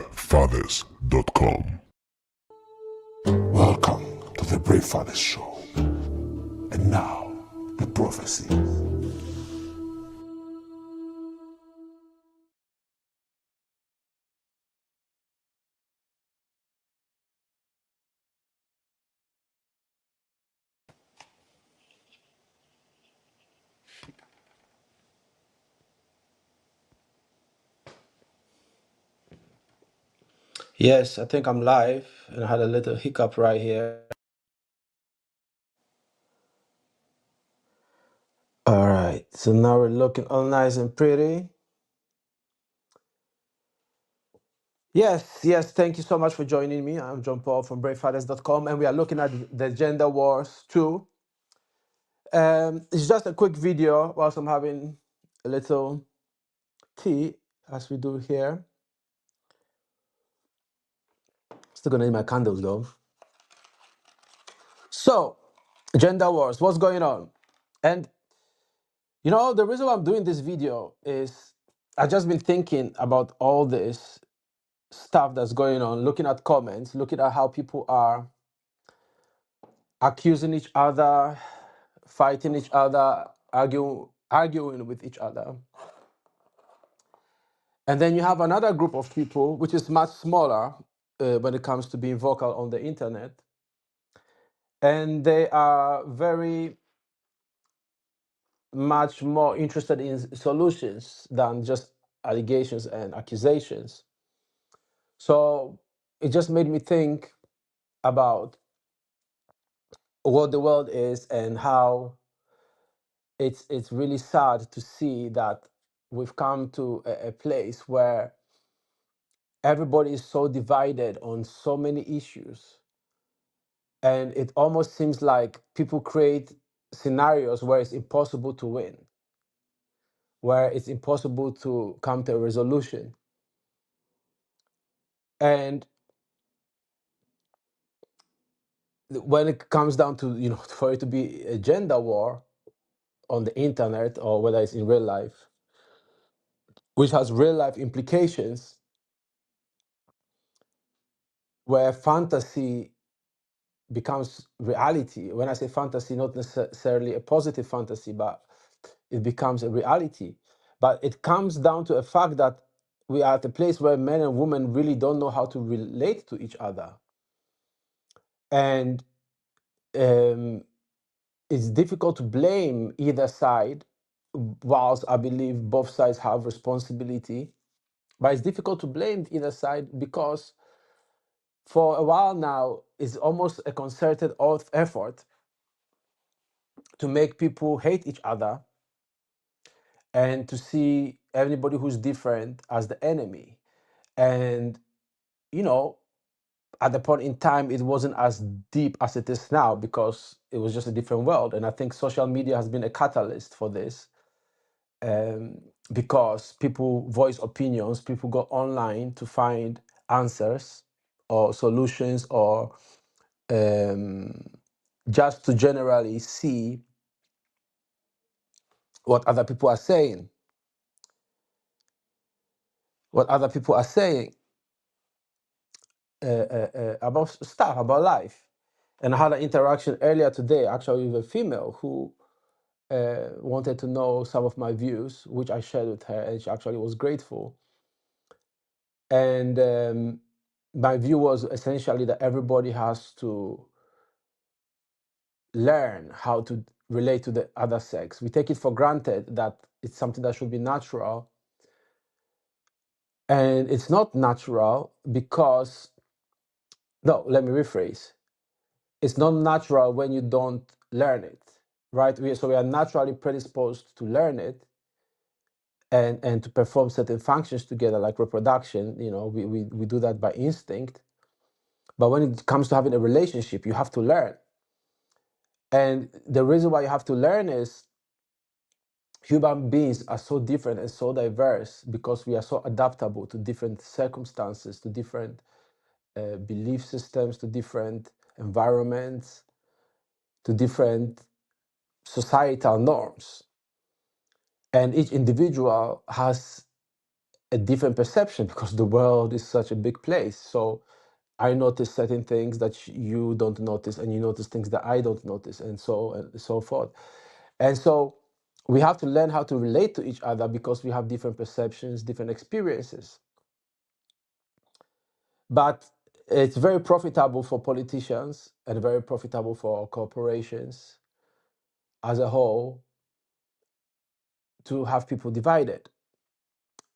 BraveFathers.com. Welcome to the Brave Fathers Show. And now, the prophecy. Yes, I think I'm live and I had a little hiccup right here. All right, so now we're looking all nice and pretty. Yes, thank you so much for joining me. I'm John Paul from BraveFathers.com, and we are looking at the Gender Wars 2. It's just a quick video whilst I'm having a little tea, as we do here. Still gonna need my candles though. So, Gender Wars, what's going on? And you know, the reason why I'm doing this video is I've just been thinking about all this stuff that's going on, looking at comments, looking at how people are accusing each other, fighting each other, arguing with each other. And then you have another group of people, which is much smaller when it comes to being vocal on the internet. And they are very much more interested in solutions than just allegations and accusations. So it just made me think about what the world is and how it's really sad to see that we've come to a place where everybody is so divided on so many issues, and it almost seems like people create scenarios where it's impossible to win, where it's impossible to come to a resolution. And when it comes down to, you know, for it to be a gender war on the internet or whether it's in real life, which has real life implications, where fantasy becomes reality. When I say fantasy, not necessarily a positive fantasy, but it becomes a reality. But it comes down to a fact that we are at a place where men and women really don't know how to relate to each other. And it's difficult to blame either side, whilst I believe both sides have responsibility. But it's difficult to blame either side because for a while now, it's almost a concerted effort to make people hate each other and to see everybody who's different as the enemy. And, you know, at the point in time, it wasn't as deep as it is now because it was just a different world. And I think social media has been a catalyst for this, because people voice opinions, people go online to find answers or solutions, or just to generally see what other people are saying, about stuff, about life. And I had an interaction earlier today, actually, with a female who wanted to know some of my views, which I shared with her, and she actually was grateful. And my view was essentially that everybody has to learn how to relate to the other sex. We take it for granted that it's something that should be natural. And it's not natural because, no, let me rephrase. It's not natural when you don't learn it, right? So we are naturally predisposed to learn it and to perform certain functions together, like reproduction. You know, we do that by instinct. But when it comes to having a relationship, you have to learn. And the reason why you have to learn is human beings are so different and so diverse because we are so adaptable to different circumstances, to different belief systems, to different environments, to different societal norms. And each individual has a different perception because the world is such a big place. So I notice certain things that you don't notice, and you notice things that I don't notice, and so forth. And so we have to learn how to relate to each other because we have different perceptions, different experiences. But it's very profitable for politicians and very profitable for corporations as a whole to have people divided.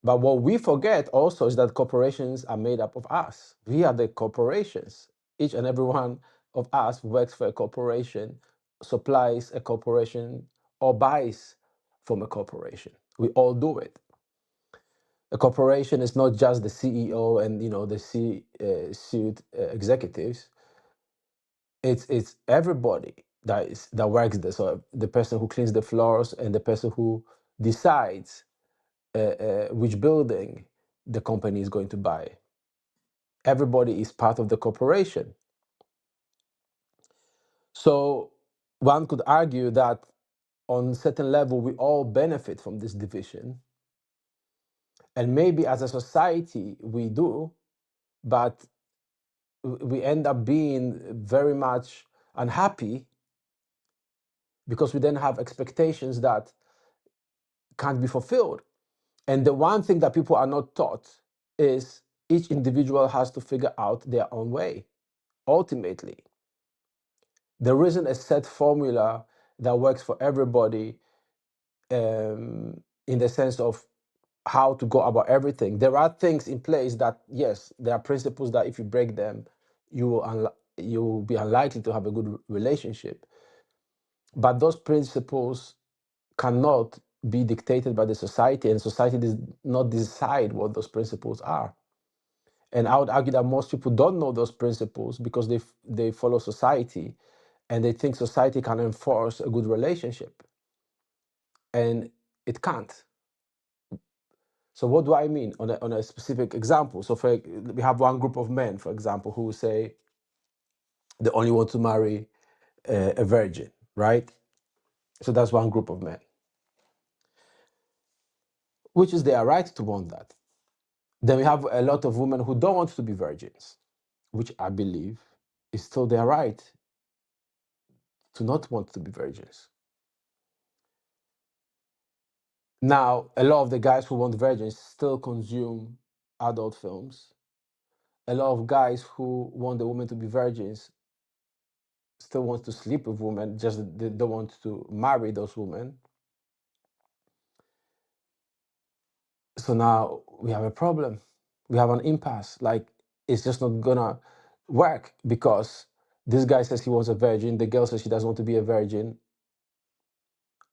But what we forget also is that corporations are made up of us. We are the corporations. Each and every one of us works for a corporation, supplies a corporation, or buys from a corporation. We all do it. A corporation is not just the CEO and the C-suite executives. It's everybody that works there. So the person who cleans the floors and the person who decides which building the company is going to buy. Everybody is part of the corporation. So one could argue that on certain level we all benefit from this division, and maybe as a society we do, but we end up being very much unhappy because we then have expectations that can't be fulfilled. And the one thing that people are not taught is each individual has to figure out their own way. Ultimately, there isn't a set formula that works for everybody, in the sense of how to go about everything. There are things in place that, yes, there are principles that if you break them, you will be unlikely to have a good relationship. But those principles cannot be dictated by the society, and society does not decide what those principles are. And I would argue that most people don't know those principles because they follow society, and they think society can enforce a good relationship, and it can't. So what do I mean on a specific example? So we have one group of men, for example, who say they only want to marry a virgin, right? So that's one group of men, which is their right to want that. Then we have a lot of women who don't want to be virgins, which I believe is still their right to not want to be virgins. Now, a lot of the guys who want virgins still consume adult films. A lot of guys who want the women to be virgins still want to sleep with women, just they don't want to marry those women. So now we have a problem. We have an impasse. Like, it's just not gonna work because this guy says he wants a virgin, the girl says she doesn't want to be a virgin.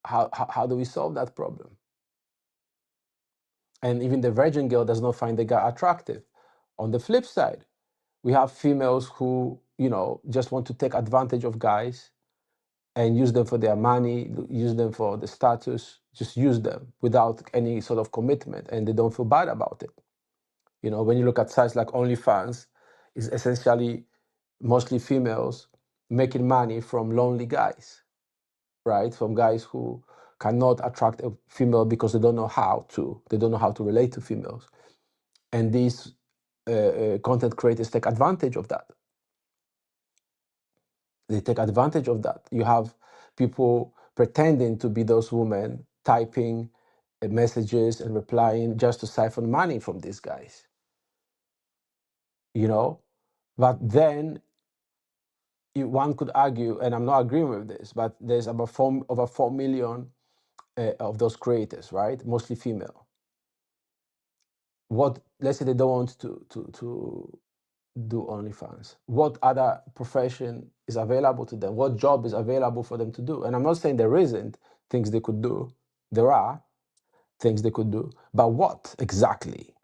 How do we solve that problem? And even the virgin girl does not find the guy attractive. On the flip side, we have females who, just want to take advantage of guys and use them for their money, use them for the status, just use them without any sort of commitment, and they don't feel bad about it. When you look at sites like OnlyFans, it's essentially mostly females making money from lonely guys, right? From guys who cannot attract a female because they don't know how to. They don't know how to relate to females. And these content creators take advantage of that. They take advantage of that. You have people pretending to be those women, typing messages and replying just to siphon money from these guys. But then one could argue, and I'm not agreeing with this, but there's about over 4 million of those creators, right? Mostly female. Let's say they don't want to do OnlyFans. What other profession is available to them? What job is available for them to do? And I'm not saying there isn't things they could do. There are things they could do, but what exactly?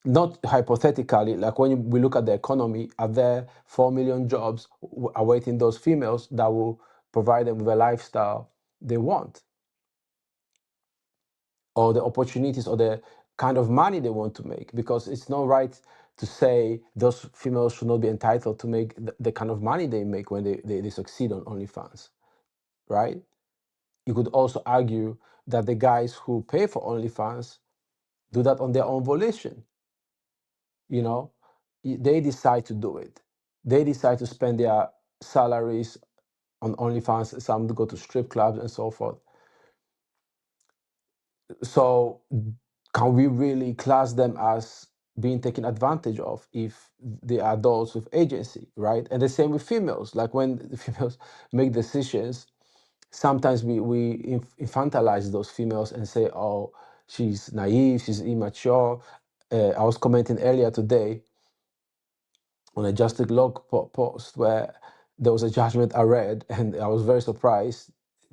Not hypothetically, like when we look at the economy, are there 4 million jobs awaiting those females that will provide them with a lifestyle they want? Or the opportunities or the kind of money they want to make? Because it's not right to say those females should not be entitled to make the kind of money they make when they succeed on OnlyFans, right? You could also argue that the guys who pay for OnlyFans do that on their own volition. You know, they decide to do it. They decide to spend their salaries on OnlyFans. Some go to strip clubs and so forth. So, can we really class them as being taken advantage of if they are adults with agency, right? And the same with females. Like when the females make decisions, sometimes we infantilize those females and say, "Oh, she's naive, she's immature." I was commenting earlier today on a Justice Log post where there was a judgment I read, and I was very surprised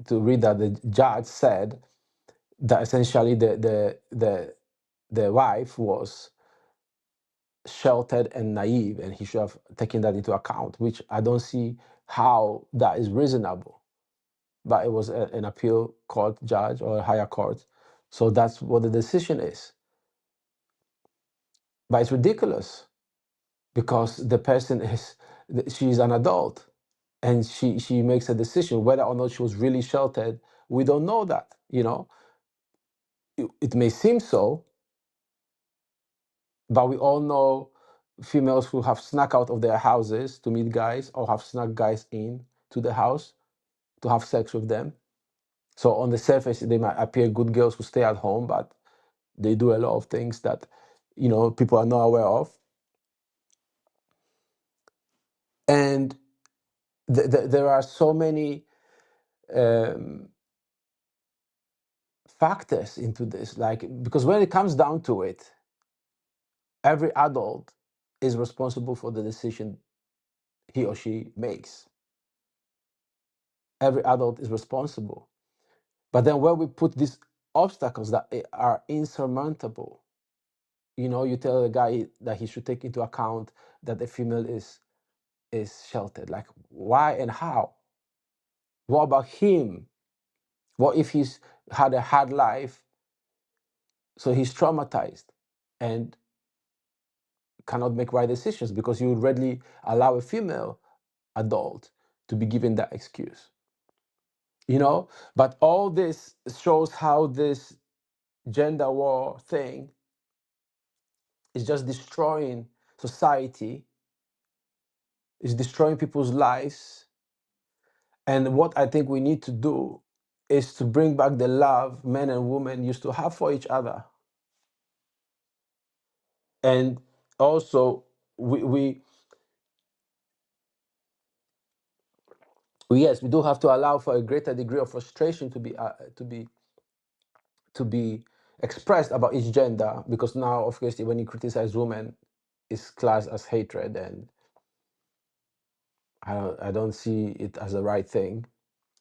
to read that the judge said that essentially the wife was sheltered and naive, and he should have taken that into account, which I don't see how that is reasonable. But it was an appeal court judge or a higher court, so that's what the decision is. But it's ridiculous because the person is she's an adult, and she makes a decision whether or not she was really sheltered. We don't know that, you know. It may seem so, but we all know females who have snuck out of their houses to meet guys or have snuck guys in to the house to have sex with them. So on the surface, they might appear good girls who stay at home, but they do a lot of things that, you know, people are not aware of. And there are so many um, factors into this, like, because when it comes down to it, every adult is responsible for the decision he or she makes. Every adult is responsible. But then when we put these obstacles that are insurmountable, you know, you tell a guy that he should take into account that the female is sheltered. Like, why and how? What about him? What if he's had a hard life, so he's traumatized and cannot make right decisions because you would readily allow a female adult to be given that excuse, you know? But all this shows how this gender war thing is just destroying society, is destroying people's lives. And what I think we need to do is to bring back the love men and women used to have for each other. And also, yes, we do have to allow for a greater degree of frustration to be expressed about each gender, because now, of course, when you criticize women, it's classed as hatred, and I don't see it as the right thing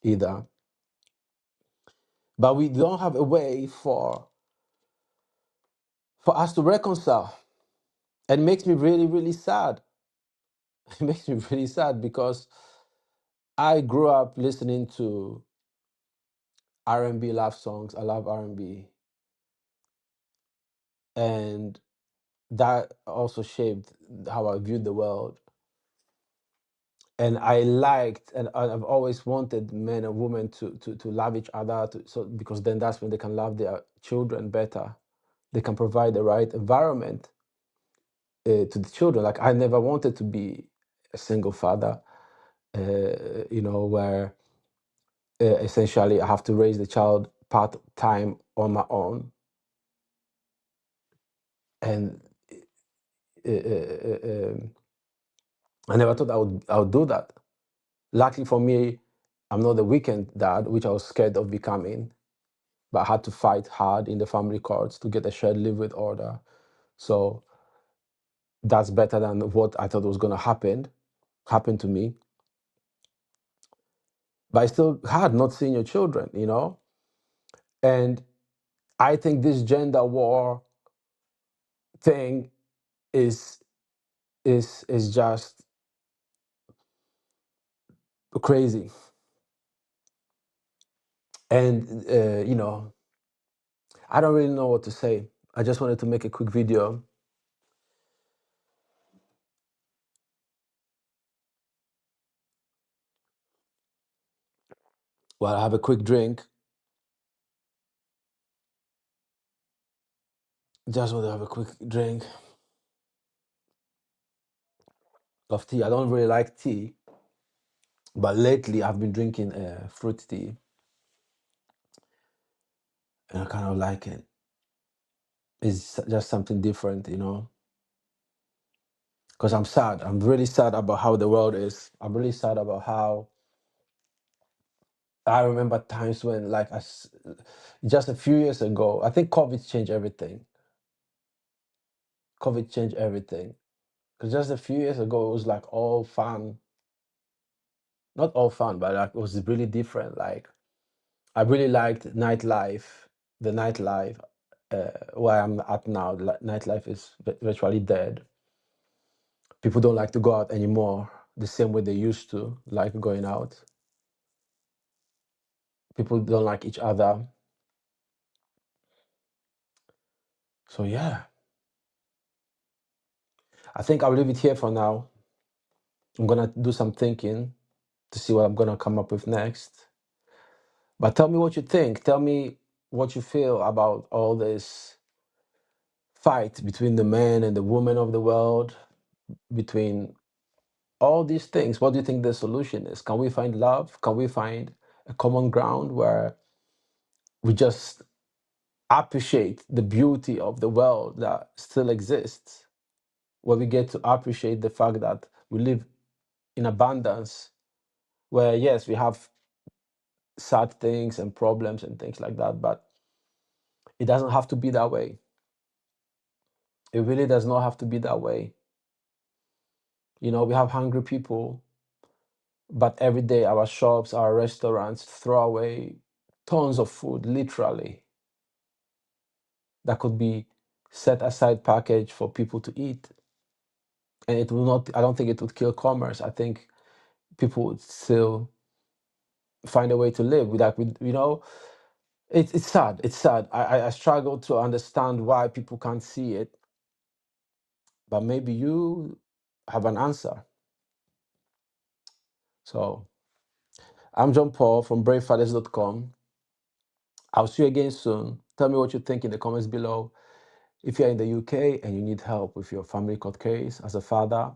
either. But we don't have a way for us to reconcile. And it makes me really, really sad. It makes me really sad because I grew up listening to R&B love songs. I love R&B, and that also shaped how I viewed the world. And I liked, and I've always wanted men and women to love each other, so because then that's when they can love their children better. They can provide the right environment to the children. Like, I never wanted to be a single father, you know, where essentially I have to raise the child part time on my own. And I never thought I would do that. Luckily for me, I'm not the weekend dad, which I was scared of becoming, but I had to fight hard in the family courts to get a shared live with order. So that's better than what I thought was going to happen to me. But it's still hard not seeing your children, you know? And I think this gender war thing is is just crazy. And you know, I don't really know what to say. I just wanted to make a quick video while I have a quick drink Just want to have a quick drink of tea. I don't really like tea, but lately I've been drinking fruit tea, and I kind of like it. It's just something different, you know. Because I'm sad. I'm really sad about how the world is. I'm really sad about how I remember times when, like, just a few years ago, I think COVID changed everything. COVID changed everything. Because just a few years ago, it was like all fun. Not all fun, but like it was really different. Like, I really liked nightlife, the nightlife where I'm at now. Nightlife is virtually dead. People don't like to go out anymore the same way they used to like going out. People don't like each other. So yeah, I think I'll leave it here for now. I'm gonna do some thinking to see what I'm gonna come up with next. But tell me what you think. Tell me what you feel about all this fight between the men and the women of the world, between all these things. What do you think the solution is? Can we find love? Can we find a common ground where we just appreciate the beauty of the world that still exists, where we get to appreciate the fact that we live in abundance, where yes, we have sad things and problems and things like that, but it doesn't have to be that way. It really does not have to be that way. You know, we have hungry people, but every day our shops, our restaurants throw away tons of food, literally, that could be set aside package for people to eat. And it will not, I don't think it would kill commerce. I think people would still find a way to live with that. You know, it's sad. It's sad. I struggle to understand why people can't see it, but maybe you have an answer. So I'm John Paul from bravefathers.com. I'll see you again soon. Tell me what you think in the comments below. If you're in the UK and you need help with your family court case as a father,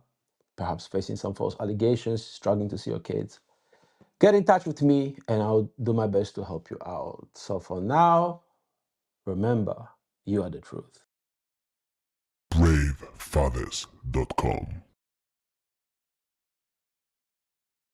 perhaps facing some false allegations, struggling to see your kids, get in touch with me and I'll do my best to help you out. So for now, remember, you are the truth. BraveFathers.com.